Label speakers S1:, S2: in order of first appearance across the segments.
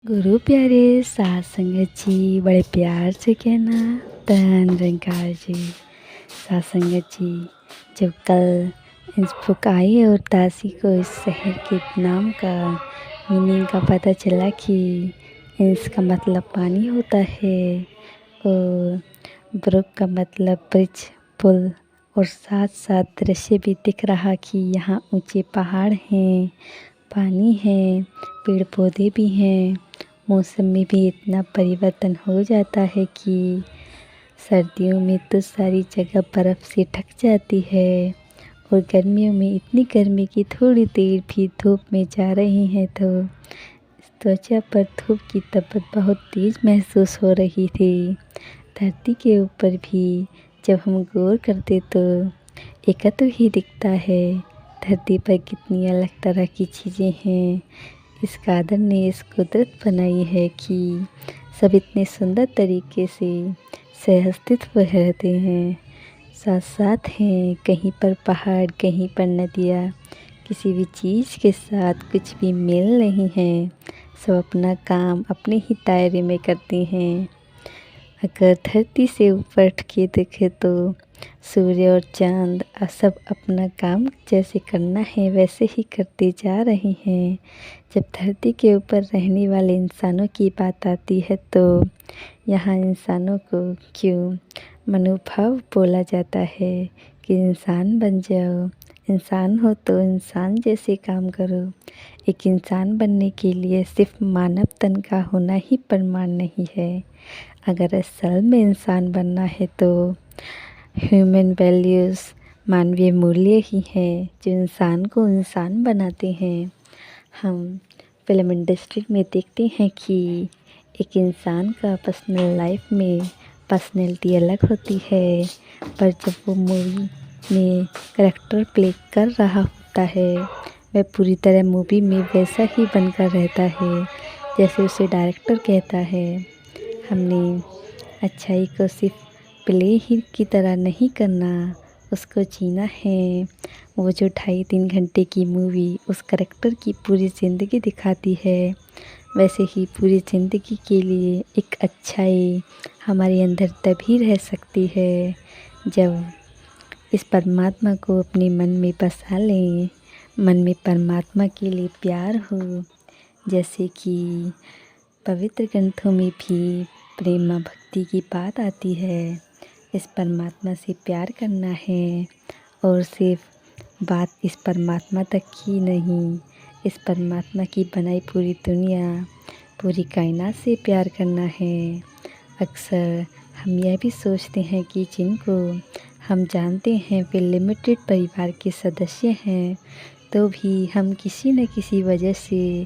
S1: गुरु प्यारे साथ संगत जी बड़े प्यार से कहना धन निरंकार जी। साथ संगत जी, जब कल इस बुक आई और दासी को इस शहर के नाम का मीनिंग का पता चला कि इसका मतलब पानी होता है और ब्रुक का मतलब ब्रिज, पुल, और साथ साथ दृश्य भी दिख रहा कि यहाँ ऊंचे पहाड़ हैं, पानी है, पेड़ पौधे भी हैं। मौसम में भी इतना परिवर्तन हो जाता है कि सर्दियों में तो सारी जगह बर्फ़ से ढक जाती है और गर्मियों में इतनी गर्मी की थोड़ी देर भी धूप में जा रही हैं तो त्वचा पर धूप की तपत बहुत तेज़ महसूस हो रही थी। धरती के ऊपर भी जब हम गौर करते तो एकत्व ही दिखता है। धरती पर कितनी अलग तरह की चीज़ें हैं। इस कादर ने इस कुदरत बनाई है कि सब इतने सुंदर तरीके से सहअस्तित्व रहते हैं, साथ साथ हैं। कहीं पर पहाड़, कहीं पर नदियाँ, किसी भी चीज़ के साथ कुछ भी मेल नहीं है। सब अपना काम अपने ही दायरे में करते हैं। अगर धरती से ऊपर उठ के देखें तो सूर्य और चाँद सब अपना काम जैसे करना है वैसे ही करते जा रहे हैं। जब धरती के ऊपर रहने वाले इंसानों की बात आती है तो यहाँ इंसानों को क्यों मनोभाव बोला जाता है कि इंसान बन जाओ, इंसान हो तो इंसान जैसे काम करो। एक इंसान बनने के लिए सिर्फ मानव तन का होना ही प्रमाण नहीं है। अगर असल में इंसान बनना है तो ह्यूमन वैल्यूज़, मानवीय मूल्य ही हैं जो इंसान को इंसान बनाते हैं। हम फिल्म इंडस्ट्री में देखते हैं कि एक इंसान का पर्सनल लाइफ में पर्सनैलिटी अलग होती है, पर जब वो मूवी में कैरेक्टर प्ले कर रहा होता है वह पूरी तरह मूवी में वैसा ही बनकर रहता है जैसे उसे डायरेक्टर कहता है। हमने अच्छाई को सिर्फ प्ले ही की तरह नहीं करना, उसको जीना है। वो जो 2.5-3 घंटे की मूवी उस कैरेक्टर की पूरी ज़िंदगी दिखाती है, वैसे ही पूरी ज़िंदगी के लिए एक अच्छाई हमारे अंदर तभी रह सकती है जब इस परमात्मा को अपने मन में बसा लें, मन में परमात्मा के लिए प्यार हो। जैसे कि पवित्र ग्रंथों में भी प्रेम भक्ति की बात आती है। इस परमात्मा से प्यार करना है और सिर्फ बात इस परमात्मा तक की नहीं, इस परमात्मा की बनाई पूरी दुनिया, पूरी कायनात से प्यार करना है। अक्सर हम यह भी सोचते हैं कि जिनको हम जानते हैं वे लिमिटेड परिवार के सदस्य हैं, तो भी हम किसी न किसी वजह से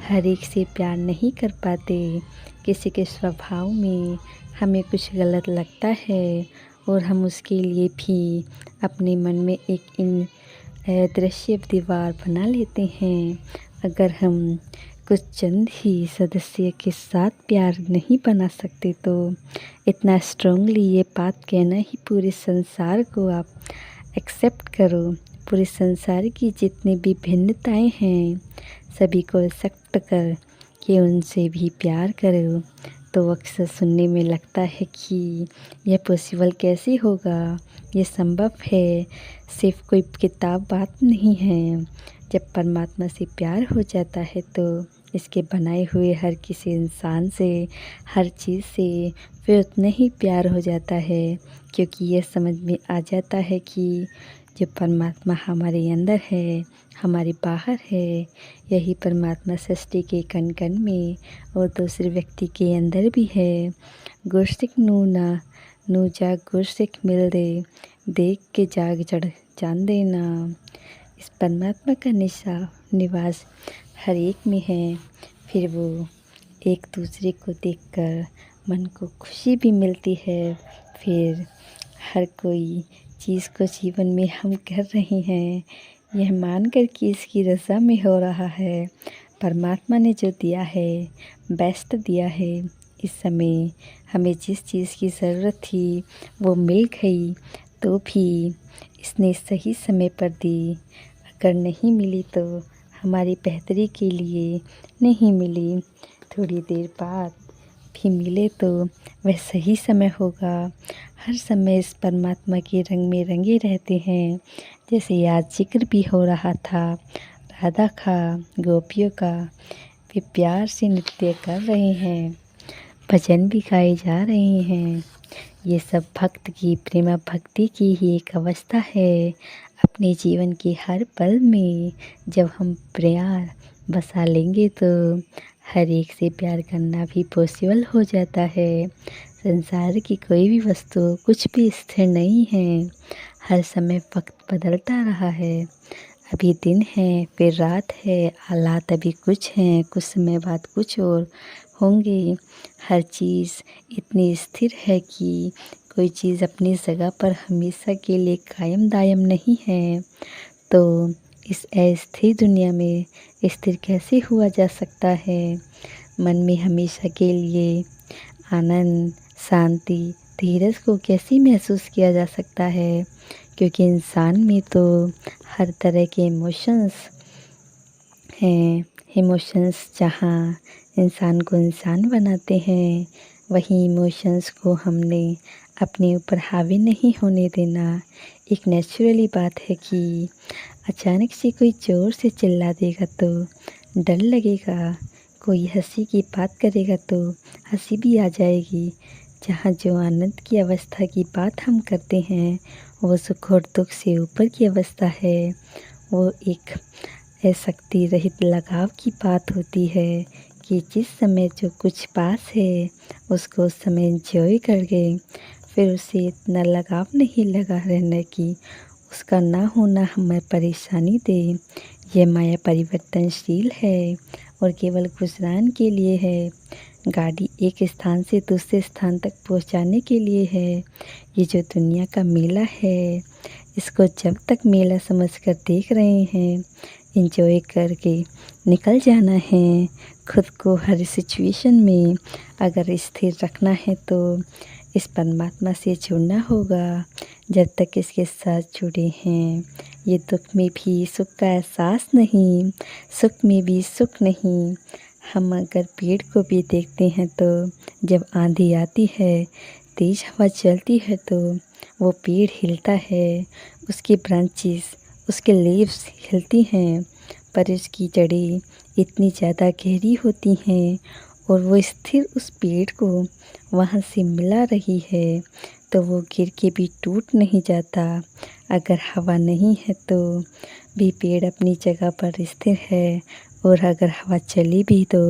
S1: हर एक से प्यार नहीं कर पाते। किसी के स्वभाव में हमें कुछ गलत लगता है और हम उसके लिए भी अपने मन में एक दृश्य दीवार बना लेते हैं। अगर हम कुछ चंद ही सदस्य के साथ प्यार नहीं बना सकते तो इतना स्ट्रांगली ये बात कहना ही पूरे संसार को आप एक्सेप्ट करो। पूरे संसार की जितनी भी भिन्नताएं हैं सभी को एक्सेप्ट कर कि उनसे भी प्यार करो। तो अक्सर सुनने में लगता है कि यह पॉसिबल कैसे होगा, ये संभव है, सिर्फ कोई किताब बात नहीं है। जब परमात्मा से प्यार हो जाता है तो इसके बनाए हुए हर किसी इंसान से, हर चीज़ से फिर उतना ही प्यार हो जाता है, क्योंकि यह समझ में आ जाता है कि जो परमात्मा हमारे अंदर है, हमारे बाहर है, यही परमात्मा सृष्टि के कण कण में और दूसरे व्यक्ति के अंदर भी है। गुरसिक नू ना नू जाग गुरसिक मिल दे, देख के जाग जड़ जान देना। इस परमात्मा का निवास हर एक में है। फिर वो एक दूसरे को देखकर मन को खुशी भी मिलती है। फिर हर कोई चीज़ को जीवन में हम कर रहे हैं यह मानकर कि इसकी रज़ा में हो रहा है। परमात्मा ने जो दिया है बेस्ट दिया है। इस समय हमें जिस चीज़ की ज़रूरत थी वो मिल गई, तो भी इसने सही समय पर दी। अगर नहीं मिली तो हमारी बेहतरी के लिए नहीं मिली। थोड़ी देर बाद भी मिले तो वह सही समय होगा। हर समय इस परमात्मा के रंग में रंगे रहते हैं। जैसे आज जिक्र भी हो रहा था राधा का, गोपियों का, वे प्यार से नृत्य कर रहे हैं, भजन भी गाए जा रहे हैं। ये सब भक्त की प्रेमा भक्ति की ही एक अवस्था है। अपने जीवन के हर पल में जब हम प्यार बसा लेंगे तो हर एक से प्यार करना भी पॉसिबल हो जाता है। संसार की कोई भी वस्तु कुछ भी स्थिर नहीं है। हर समय वक्त बदलता रहा है। अभी दिन है, फिर रात है, हालात अभी कुछ हैं, कुछ समय बाद कुछ और होंगे। हर चीज़ इतनी स्थिर है कि कोई चीज़ अपनी जगह पर हमेशा के लिए कायम दायम नहीं है। तो इस अस्थिर दुनिया में स्थिर कैसे हुआ जा सकता है? मन में हमेशा के लिए आनंद, शांति, धीरज को कैसे महसूस किया जा सकता है? क्योंकि इंसान में तो हर तरह के इमोशंस हैं। इमोशंस जहाँ इंसान को इंसान बनाते हैं, वही इमोशंस को हमने अपने ऊपर हावी नहीं होने देना। एक नेचुरली बात है कि अचानक से कोई ज़ोर से चिल्ला देगा तो डर लगेगा, कोई हंसी की बात करेगा तो हंसी भी आ जाएगी। जहाँ जो आनंद की अवस्था की बात हम करते हैं वो सुख और दुख से ऊपर की अवस्था है। वो एक शक्ति रहित लगाव की बात होती है कि जिस समय जो कुछ पास है उसको उस समय एंजॉय कर गए, फिर उसे इतना लगाव नहीं लगा रहने की उसका ना होना हमें परेशानी दे। यह माया परिवर्तनशील है और केवल गुजरान के लिए है। गाड़ी एक स्थान से दूसरे स्थान तक पहुंचाने के लिए है। ये जो दुनिया का मेला है, इसको जब तक मेला समझकर देख रहे हैं, एंजॉय करके निकल जाना है। खुद को हर सिचुएशन में अगर स्थिर रखना है तो इस परमात्मा से जुड़ना होगा। जब तक इसके साथ जुड़े हैं, ये दुख में भी सुख का एहसास नहीं, सुख में भी सुख नहीं। हम अगर पेड़ को भी देखते हैं तो जब आंधी आती है, तेज हवा चलती है तो वो पेड़ हिलता है, उसकी ब्रांचेस, उसके लीव्स हिलती हैं, पर उसकी जड़ें इतनी ज़्यादा गहरी होती हैं और वो स्थिर उस पेड़ को वहाँ से मिला रही है तो वो गिर के भी टूट नहीं जाता। अगर हवा नहीं है तो भी पेड़ अपनी जगह पर स्थिर है, और अगर हवा चली भी तो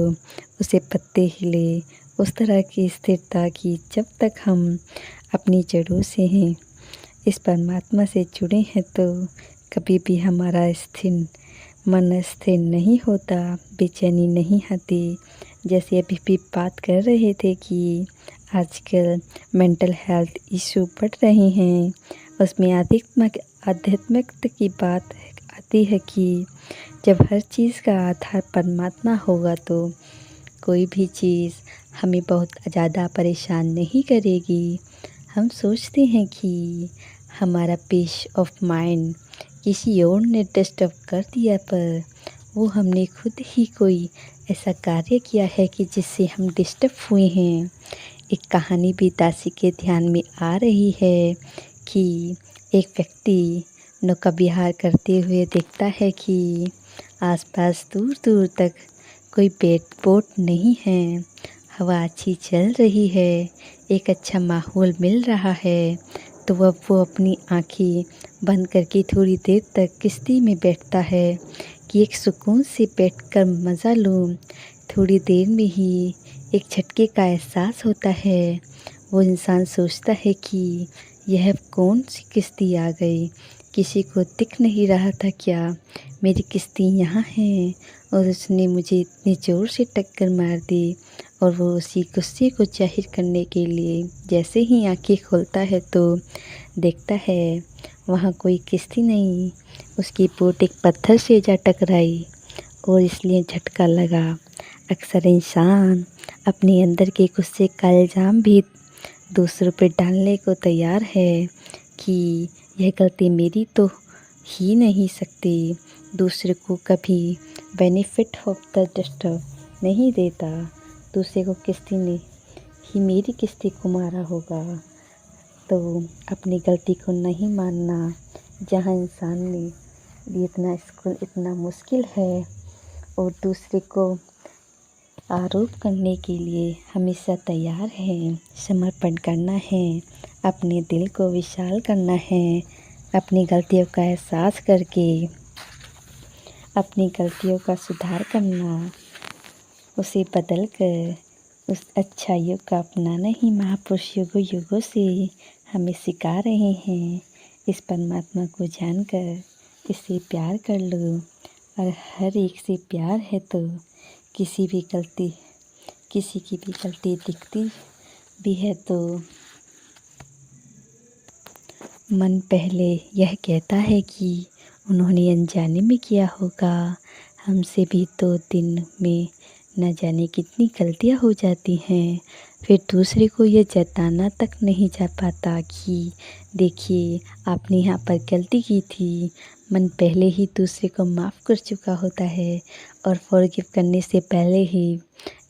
S1: उसे पत्ते हिले, उस तरह की स्थिरता की जब तक हम अपनी जड़ों से हैं, इस परमात्मा से जुड़े हैं तो कभी भी हमारा स्थिर मन स्थिर नहीं होता, बेचैनी नहीं आती। जैसे अभी भी बात कर रहे थे कि आजकल मेंटल हेल्थ इशू बढ़ रहे हैं, उसमें आध्यात्मिकता की बात आती है कि जब हर चीज़ का आधार परमात्मा होगा तो कोई भी चीज़ हमें बहुत ज़्यादा परेशान नहीं करेगी। हम सोचते हैं कि हमारा पीस ऑफ माइंड किसी और ने डिस्टर्ब कर दिया, पर वो हमने खुद ही कोई ऐसा कार्य किया है कि जिससे हम डिस्टर्ब हुए हैं। एक कहानी भी दासी के ध्यान में आ रही है कि एक व्यक्ति नौका विहार करते हुए देखता है कि आसपास दूर दूर तक कोई बोट नहीं है, हवा अच्छी चल रही है, एक अच्छा माहौल मिल रहा है। तो अब वो अपनी आँखें बंद करके थोड़ी देर तक किश्ती में बैठता है कि एक सुकून से बैठकर मज़ा लूँ। थोड़ी देर में ही एक झटके का एहसास होता है। वो इंसान सोचता है कि यह कौन सी किश्ती आ गई, किसी को दिख नहीं रहा था क्या, मेरी किश्ती यहाँ है, और उसने मुझे इतनी ज़ोर से टक्कर मार दी। और वो उसी गुस्से को जाहिर करने के लिए जैसे ही आंखें खोलता है तो देखता है वहाँ कोई किश्ती नहीं, उसकी बोट एक पत्थर से जा टकराई और इसलिए झटका लगा। अक्सर इंसान अपने अंदर के गुस्से का इल्ज़ाम भी दूसरों पर डालने को तैयार है कि यह गलती मेरी तो ही नहीं सकती, दूसरे को कभी बेनिफिट ऑफ द डिस्टर्ब नहीं देता। दूसरे को किसी ने ही मेरी किस्ती को मारा होगा। तो अपनी गलती को नहीं मानना। जहाँ इंसान ने लिए इतना स्कूल इतना मुश्किल है और दूसरे को आरोप करने के लिए हमेशा तैयार हैं। समर्पण करना है, अपने दिल को विशाल करना है, अपनी गलतियों का एहसास करके अपनी गलतियों का सुधार करना, उसे बदल कर उस अच्छाइयों का अपनाना ही महापुरुष युगों युगों से हमें सिखा रहे हैं। इस परमात्मा को जानकर इससे प्यार कर लो और हर एक से प्यार है तो किसी की भी गलती दिखती भी है तो मन पहले यह कहता है कि उन्होंने अनजाने में किया होगा। हमसे भी तो दिन में न जाने कितनी गलतियां हो जाती हैं, फिर दूसरे को ये जताना तक नहीं जा पाता कि देखिए आपने यहाँ पर गलती की थी। मन पहले ही दूसरे को माफ़ कर चुका होता है और फॉरगिव करने से पहले ही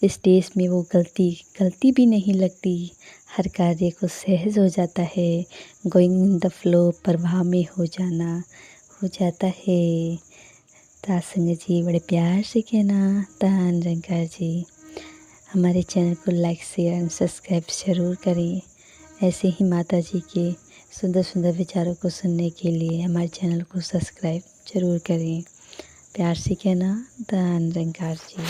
S1: स्टेज में वो गलती भी नहीं लगती। हर कार्य को सहज हो जाता है, गोइंग इन द फ्लो प्रवाह में हो जाता है। तासंग जी बड़े प्यार से कहना तान निरंकार जी। हमारे चैनल को लाइक शेयर एंड सब्सक्राइब ज़रूर करें। ऐसे ही माता जी के सुंदर सुंदर विचारों को सुनने के लिए हमारे चैनल को सब्सक्राइब ज़रूर करें। प्यार से कहना तान निरंकार जी।